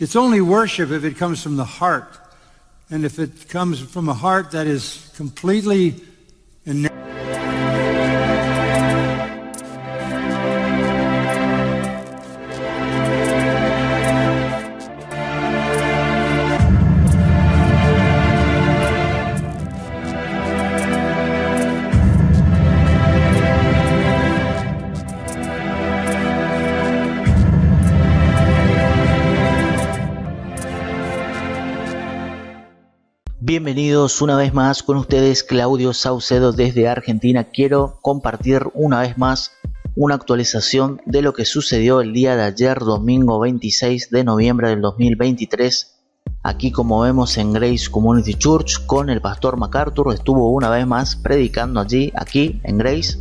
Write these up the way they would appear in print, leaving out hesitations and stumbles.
It's only worship if it comes from the heart. And if it comes from a heart that is completely enamored. Bienvenidos una vez más con ustedes, Claudio Saucedo desde Argentina. Quiero compartir una vez más una actualización de lo que sucedió el día de ayer, domingo 26 de noviembre del 2023. Aquí, como vemos, en Grace Community Church con el pastor MacArthur. Estuvo una vez más predicando aquí en Grace.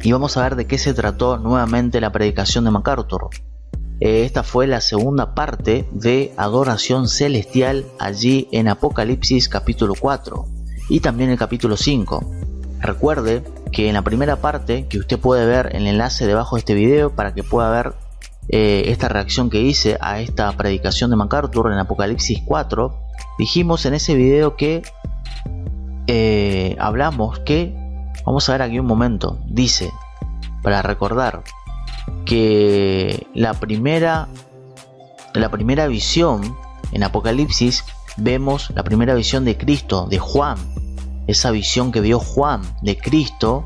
Y vamos a ver de qué se trató nuevamente la predicación de MacArthur. Esta fue la segunda parte de Adoración Celestial allí en Apocalipsis capítulo 4 y también el capítulo 5. Recuerde que en la primera parte, que usted puede ver el enlace debajo de este video para que pueda ver esta reacción que hice a esta predicación de MacArthur en Apocalipsis 4, dijimos en ese video que hablamos que, vamos a ver aquí un momento, dice, para recordar, que la primera visión en Apocalipsis, vemos la primera visión de Cristo, de Juan, esa visión que vio Juan de Cristo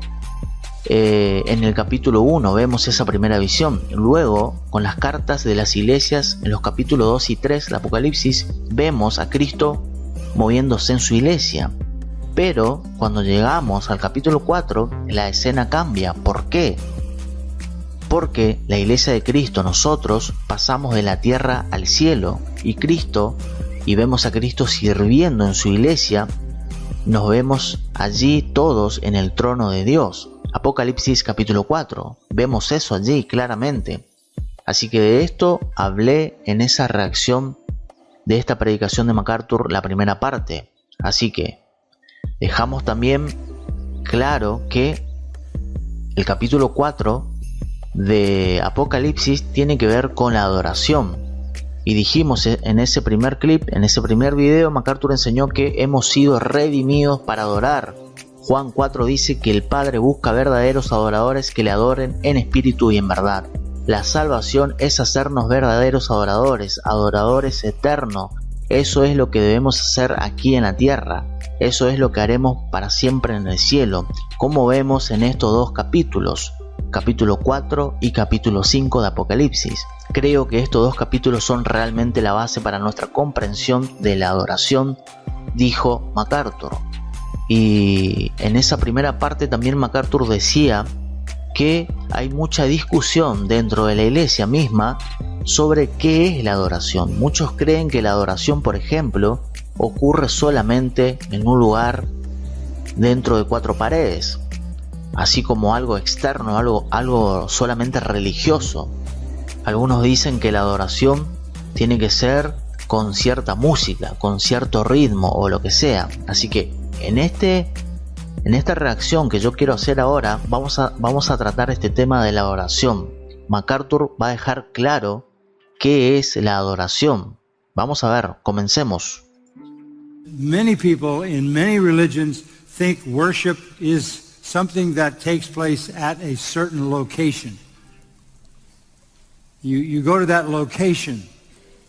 en el capítulo 1, vemos esa primera visión. Luego, con las cartas de las iglesias en los capítulos 2 y 3 de Apocalipsis, vemos a Cristo moviéndose en su iglesia. Pero cuando llegamos al capítulo 4, la escena cambia. ¿Por qué? Porque la iglesia de Cristo, nosotros pasamos de la tierra al cielo y vemos a Cristo sirviendo en su iglesia. Nos vemos allí todos en el trono de Dios. Apocalipsis capítulo 4, vemos eso allí claramente. Así que de esto hablé en esa reacción de esta predicación de MacArthur, la primera parte. Así que dejamos también claro que el capítulo 4 de Apocalipsis tiene que ver con la adoración. Y dijimos en ese primer clip, en ese primer video, MacArthur enseñó que hemos sido redimidos para adorar. Juan 4 dice que el Padre busca verdaderos adoradores que le adoren en espíritu y en verdad. La salvación es hacernos verdaderos adoradores, adoradores eternos. Eso es lo que debemos hacer aquí en la tierra. Eso es lo que haremos para siempre en el cielo, como vemos en estos dos capítulos. Capítulo 4 y capítulo 5 de Apocalipsis. Creo que estos dos capítulos son realmente la base para nuestra comprensión de la adoración, dijo MacArthur. Y en esa primera parte también MacArthur decía que hay mucha discusión dentro de la iglesia misma sobre qué es la adoración. Muchos creen que la adoración, por ejemplo, ocurre solamente en un lugar dentro de cuatro paredes, así como algo externo, algo solamente religioso. Algunos dicen que la adoración tiene que ser con cierta música, con cierto ritmo o lo que sea. Así que en esta reacción que yo quiero hacer ahora, vamos a tratar este tema de la adoración. MacArthur va a dejar claro qué es la adoración. Vamos a ver, comencemos. Many people in many religions think worship is something that takes place at a certain location. You go to that location.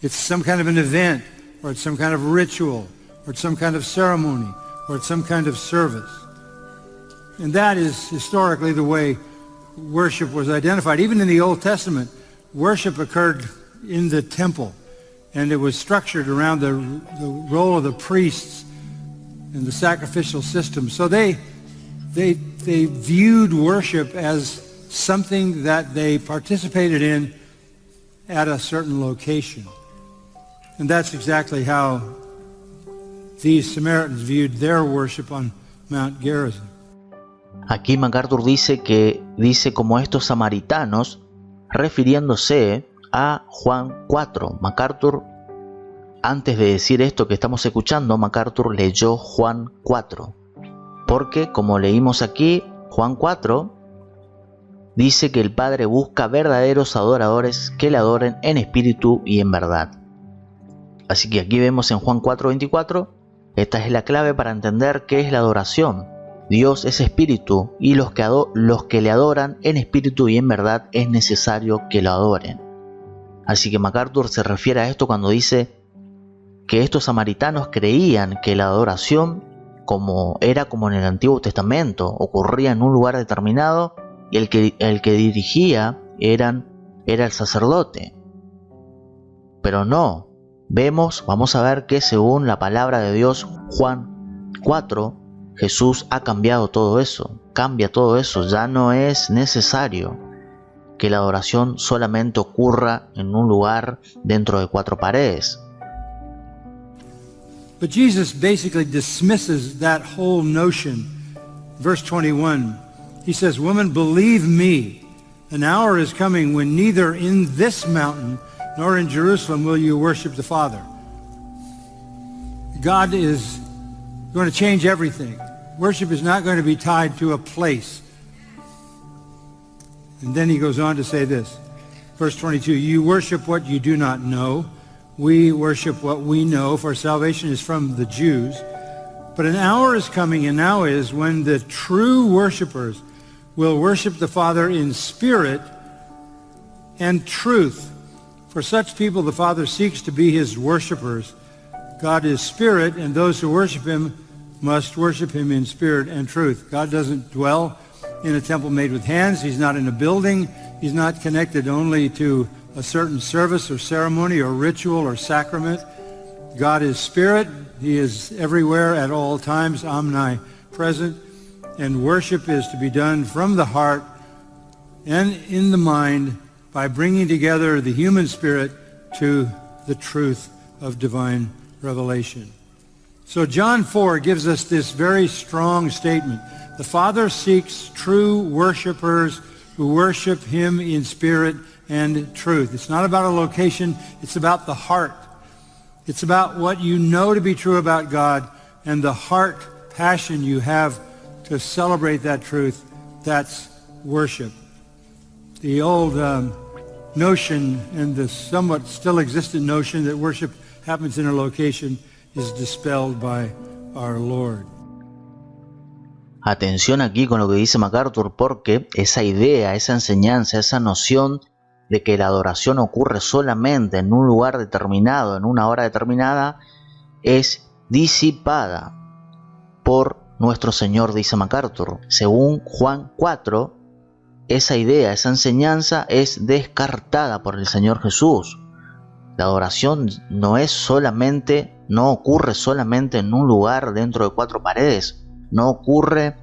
It's some kind of an event, or it's some kind of ritual, or it's some kind of ceremony, or it's some kind of service. And that is historically the way worship was identified. Even in the Old Testament, worship occurred in the temple, and it was structured around the role of the priests and the sacrificial system. So they viewed worship as something that they participated in at a certain location. And that's exactly how these Samaritans viewed their worship on Mount Gerizim. Aquí MacArthur dice como estos samaritanos, refiriéndose a Juan 4. MacArthur, antes de decir esto que estamos escuchando, MacArthur leyó Juan 4. Porque, como leímos aquí, Juan 4 dice que el Padre busca verdaderos adoradores que le adoren en espíritu y en verdad. Así que aquí vemos en Juan 4:24, esta es la clave para entender qué es la adoración. Dios es espíritu y los que le adoran en espíritu y en verdad es necesario que lo adoren. Así que MacArthur se refiere a esto cuando dice que estos samaritanos creían que la adoración como en el Antiguo Testamento, ocurría en un lugar determinado y el que dirigía era el sacerdote. Pero no, vamos a ver que según la palabra de Dios, Juan 4, Jesús ha cambiado todo eso, cambia todo eso, ya no es necesario que la adoración solamente ocurra en un lugar dentro de 4 paredes. But Jesus basically dismisses that whole notion. Verse 21, he says, "Woman, believe me, an hour is coming when neither in this mountain nor in Jerusalem will you worship the Father." God is going to change everything. Worship is not going to be tied to a place. And then he goes on to say this, verse 22, "You worship what you do not know. We worship what we know, for salvation is from the Jews. But an hour is coming, and now is, when the true worshipers will worship the Father in spirit and truth. For such people the Father seeks to be his worshipers. God is spirit, and those who worship him must worship him in spirit and truth." God doesn't dwell in a temple made with hands. He's not in a building. He's not connected only to a certain service or ceremony or ritual or sacrament. God is spirit. He is everywhere at all times, omnipresent. And worship is to be done from the heart and in the mind by bringing together the human spirit to the truth of divine revelation. So John 4 gives us this very strong statement. The Father seeks true worshipers who worship him in spirit and truth. It's not about a location, it's about the heart. It's about what you know to be true about God and the heart passion you have to celebrate that truth. That's worship. The old notion and the somewhat still existent notion that worship happens in a location is dispelled by our Lord. Atención aquí con lo que dice MacArthur, porque esa idea, esa enseñanza, esa noción de que la adoración ocurre solamente en un lugar determinado, en una hora determinada, es disipada por nuestro Señor, dice MacArthur. Según Juan 4, esa idea, esa enseñanza es descartada por el Señor Jesús. La adoración no ocurre solamente en un lugar dentro de 4 paredes, no ocurre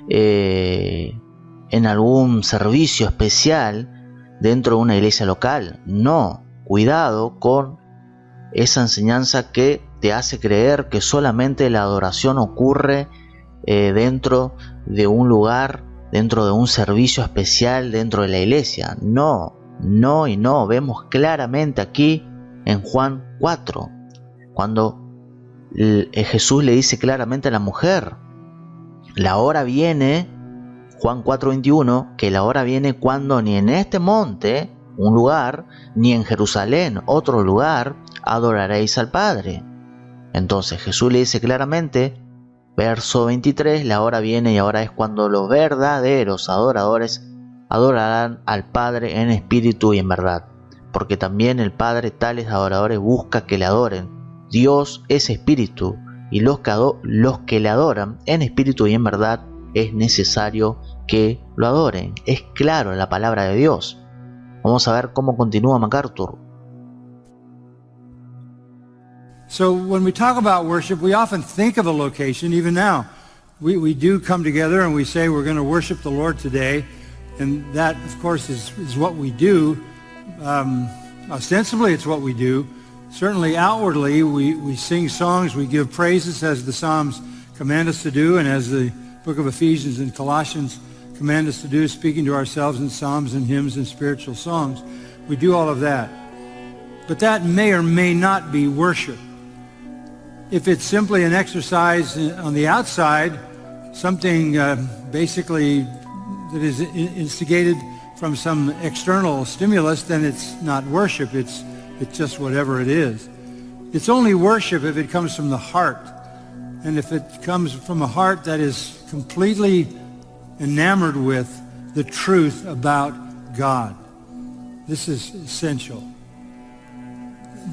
en algún servicio especial dentro de una iglesia local. No, cuidado con esa enseñanza que te hace creer que solamente la adoración ocurre dentro de un lugar, dentro de un servicio especial dentro de la iglesia. No, vemos claramente aquí en Juan 4, cuando Jesús le dice claramente a la mujer, la hora viene, Juan 4:21, que la hora viene cuando ni en este monte, un lugar, ni en Jerusalén, otro lugar, adoraréis al Padre. Entonces Jesús le dice claramente, verso 23, la hora viene y ahora es cuando los verdaderos adoradores adorarán al Padre en espíritu y en verdad, porque también el Padre tales adoradores busca que le adoren. Dios es espíritu, y los que le adoran en espíritu y en verdad es necesario que lo adoren. Es claro en la palabra de Dios. Vamos a ver cómo continúa MacArthur. So when we talk about worship, we often think of a location. Even now, we do come together and we say we're going to worship the Lord today. And that, of course, is what we do. Ostensibly, it's what we do. Certainly outwardly, we sing songs, we give praises as the Psalms command us to do, and as the book of Ephesians and Colossians command us to do, speaking to ourselves in psalms and hymns and spiritual songs. We do all of that. But that may or may not be worship. If it's simply an exercise on the outside, something basically that is instigated from some external stimulus, then it's not worship. It's just whatever it is. It's only worship if it comes from the heart, and if it comes from a heart that is completely enamored with the truth about God. This is essential.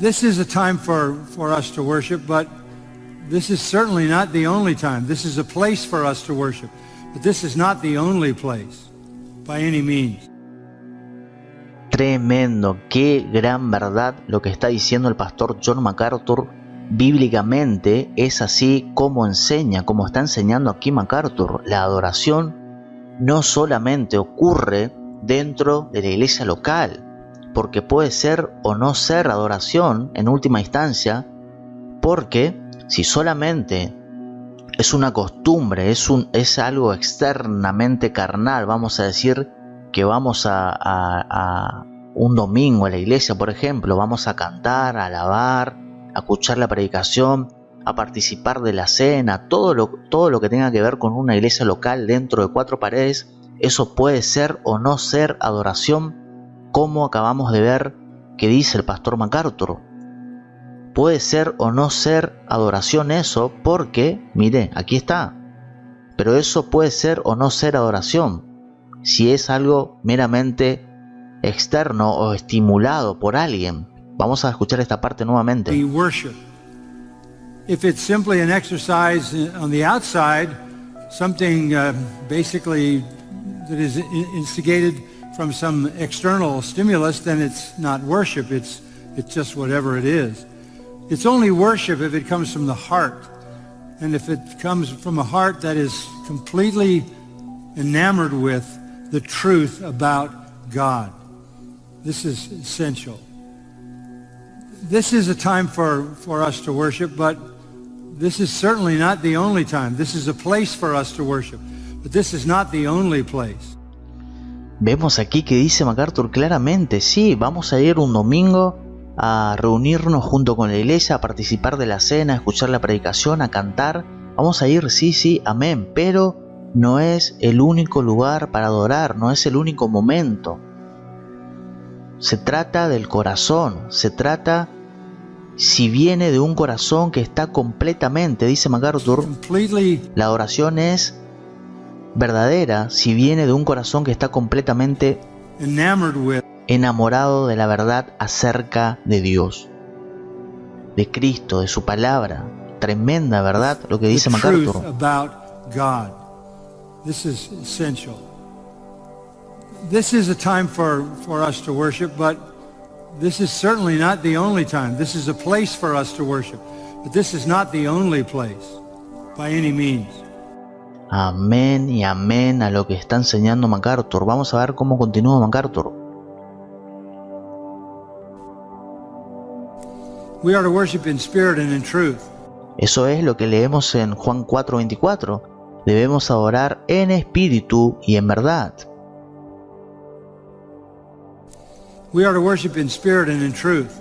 This is a time for us to worship, but this is certainly not the only time. This is a place for us to worship, but this is not the only place, by any means. Tremendo, qué gran verdad lo que está diciendo el pastor John MacArthur. Bíblicamente es así como enseña, como está enseñando aquí MacArthur. La adoración no solamente ocurre dentro de la iglesia local, porque puede ser o no ser adoración en última instancia, porque si solamente es una costumbre, es algo externamente carnal, vamos a decir que vamos a un domingo a la iglesia, por ejemplo, vamos a cantar, a alabar, a escuchar la predicación, a participar de la cena, todo lo que tenga que ver con una iglesia local dentro de cuatro paredes, eso puede ser o no ser adoración, como acabamos de ver que dice el pastor MacArthur. Puede ser o no ser adoración eso, porque, mire, aquí está. Pero eso puede ser o no ser adoración, si es algo meramente externo o estimulado por alguien. Vamos a escuchar esta parte nuevamente. We worship. If it's simply an exercise on the outside, something basically that is instigated from some external stimulus, then it's not worship. It's just whatever it is. It's only worship if it comes from the heart, and if it comes from a heart that is completely enamored with the truth about God. This is essential. This is a time for us to worship, but this is certainly not the only time. This is a place for us to worship, but this is not the only place. Vemos aquí que dice MacArthur claramente, sí, vamos a ir un domingo a reunirnos junto con la iglesia, a participar de la cena, a escuchar la predicación, a cantar. Vamos a ir, sí, amén, pero no es el único lugar para adorar, no es el único momento. Se trata del corazón, se trata si viene de un corazón que está completamente, dice MacArthur, la adoración es verdadera si viene de un corazón que está completamente enamorado de la verdad acerca de Dios, de Cristo, de su palabra. Tremenda verdad lo que dice MacArthur. This is essential. This is a time for us to worship, but this is certainly not the only time. This is a place for us to worship, but this is not the only place, by any means. Amén y amén a lo que está enseñando MacArthur. Vamos a ver cómo continúa MacArthur. We are to worship in spirit and in truth. Eso es lo que leemos en Juan 4:24. Debemos adorar en espíritu y en verdad. We are to worship in spirit and in truth.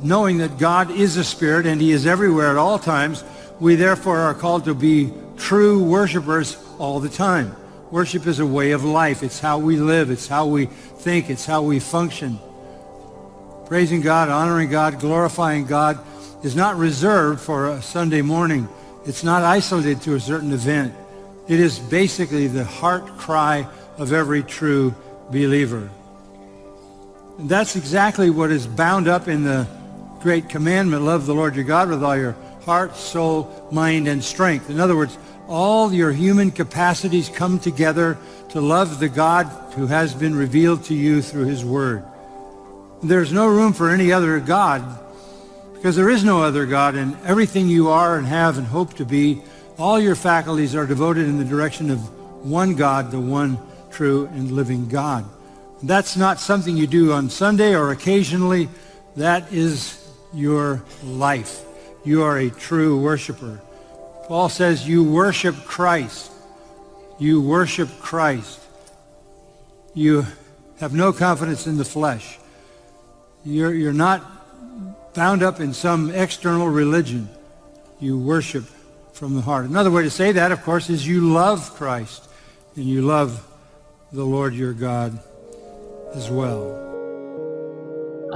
Knowing that God is a spirit and He is everywhere at all times, we therefore are called to be true worshipers all the time. Worship is a way of life. It's how we live. It's how we think. It's how we function. Praising God, honoring God, glorifying God is not reserved for a Sunday morning. It's not isolated to a certain event. It is basically the heart cry of every true believer. And that's exactly what is bound up in the great commandment, love the Lord your God with all your heart, soul, mind, and strength. In other words, all your human capacities come together to love the God who has been revealed to you through His Word. There's no room for any other God, because there is no other God, and everything you are and have and hope to be, all your faculties are devoted in the direction of one God, the one true and living God. That's not something you do on Sunday or occasionally. That is your life. You are a true worshiper. Paul says you worship Christ. You worship Christ. You have no confidence in the flesh. You're not bound up in some external religion. You worship from the heart. Another way to say that, of course, is you love Christ and you love the Lord your God as well.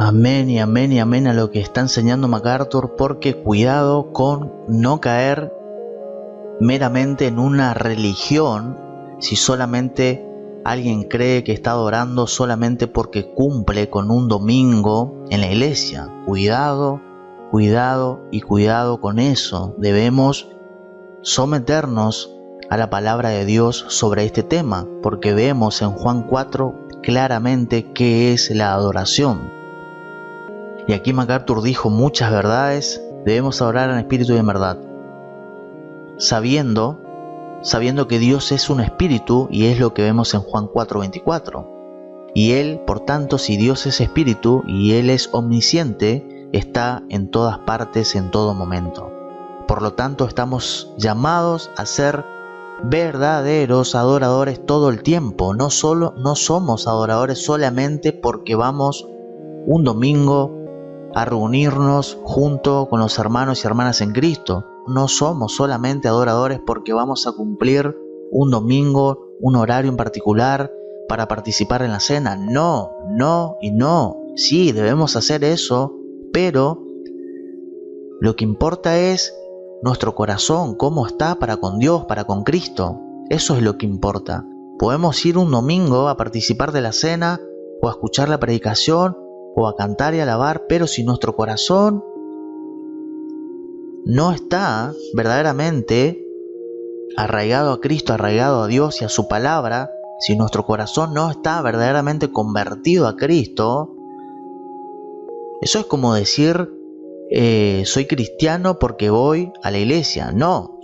Amén y amén y amén a lo que está enseñando MacArthur, porque cuidado con no caer meramente en una religión si solamente alguien cree que está adorando solamente porque cumple con un domingo en la iglesia. Cuidado, cuidado y cuidado con eso. Debemos someternos a la palabra de Dios sobre este tema, porque vemos en Juan 4 claramente qué es la adoración. Y aquí MacArthur dijo muchas verdades. Debemos adorar en espíritu y en verdad, sabiendo que Dios es un espíritu, y es lo que vemos en Juan 4:24. Y Él, por tanto, si Dios es espíritu y Él es omnisciente, está en todas partes en todo momento. Por lo tanto, estamos llamados a ser verdaderos adoradores todo el tiempo. No somos adoradores solamente porque vamos un domingo a reunirnos junto con los hermanos y hermanas en Cristo. No somos solamente adoradores porque vamos a cumplir un domingo, un horario en particular para participar en la cena. No, no y no. Sí, debemos hacer eso, pero lo que importa es nuestro corazón, cómo está para con Dios, para con Cristo. Eso es lo que importa. Podemos ir un domingo a participar de la cena o a escuchar la predicación o a cantar y alabar, pero si nuestro corazón no está verdaderamente arraigado a Cristo, arraigado a Dios y a su palabra, si nuestro corazón no está verdaderamente convertido a Cristo, eso es como decir, soy cristiano porque voy a la iglesia. No,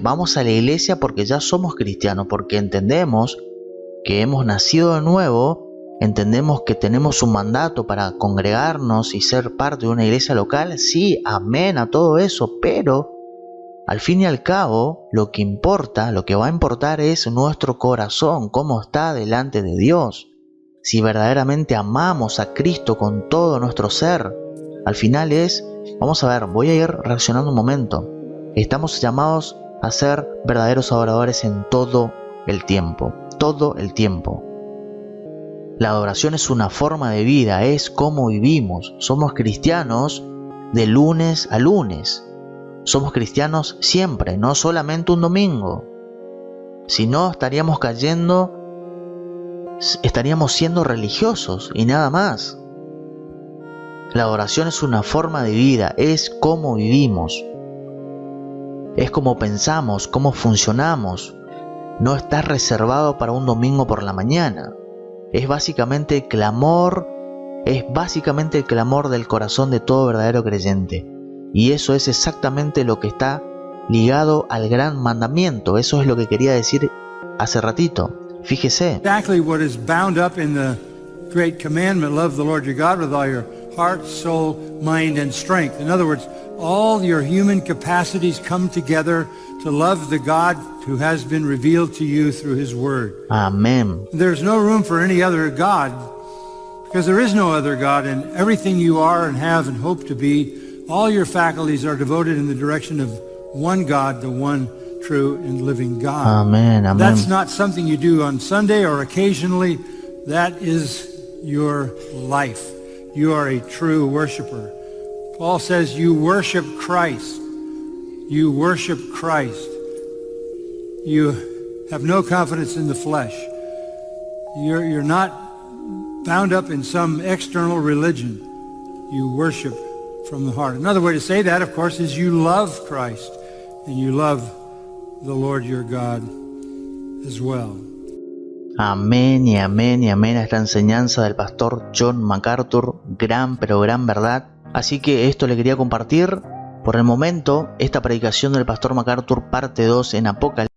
vamos a la iglesia porque ya somos cristianos, porque entendemos que hemos nacido de nuevo, entendemos que tenemos un mandato para congregarnos y ser parte de una iglesia local. Sí, amén a todo eso, pero al fin y al cabo, lo que importa, lo que va a importar es nuestro corazón, cómo está delante de Dios. Si verdaderamente amamos a Cristo con todo nuestro ser, al final vamos a ver, voy a ir reaccionando un momento. Estamos llamados a ser verdaderos adoradores en todo el tiempo, todo el tiempo. La adoración es una forma de vida, es cómo vivimos. Somos cristianos de lunes a lunes. Somos cristianos siempre, no solamente un domingo. Si no, estaríamos siendo religiosos y nada más. La adoración es una forma de vida, es cómo vivimos. Es cómo pensamos, cómo funcionamos. No está reservado para un domingo por la mañana. Es básicamente el clamor del corazón de todo verdadero creyente. Y eso es exactamente lo que está ligado al gran mandamiento. Eso es lo que quería decir hace ratito. Fíjese. Exactly what is bound up in the great commandment, love the Lord your God with all your heart, soul, mind, and strength. In other words, all your human capacities come together to love the God who has been revealed to you through His Word. Amén. There's no room for any other God, because there is no other God, and everything you are and have and hope to be, all your faculties are devoted in the direction of one God, the one true and living God. Amén, amén. That's not something you do on Sunday or occasionally. That is your life. You are a true worshiper. Paul says you worship Christ. You worship Christ. You have no confidence in the flesh. You're not bound up in some external religion. You worship from the heart. Another way to say that, of course, is you love Christ and you love the Lord your God as well. Amén y amén y amén a esta enseñanza del pastor John MacArthur, gran pero gran verdad. Así que esto le quería compartir. Por el momento, esta predicación del pastor MacArthur parte 2 en Apocalipsis.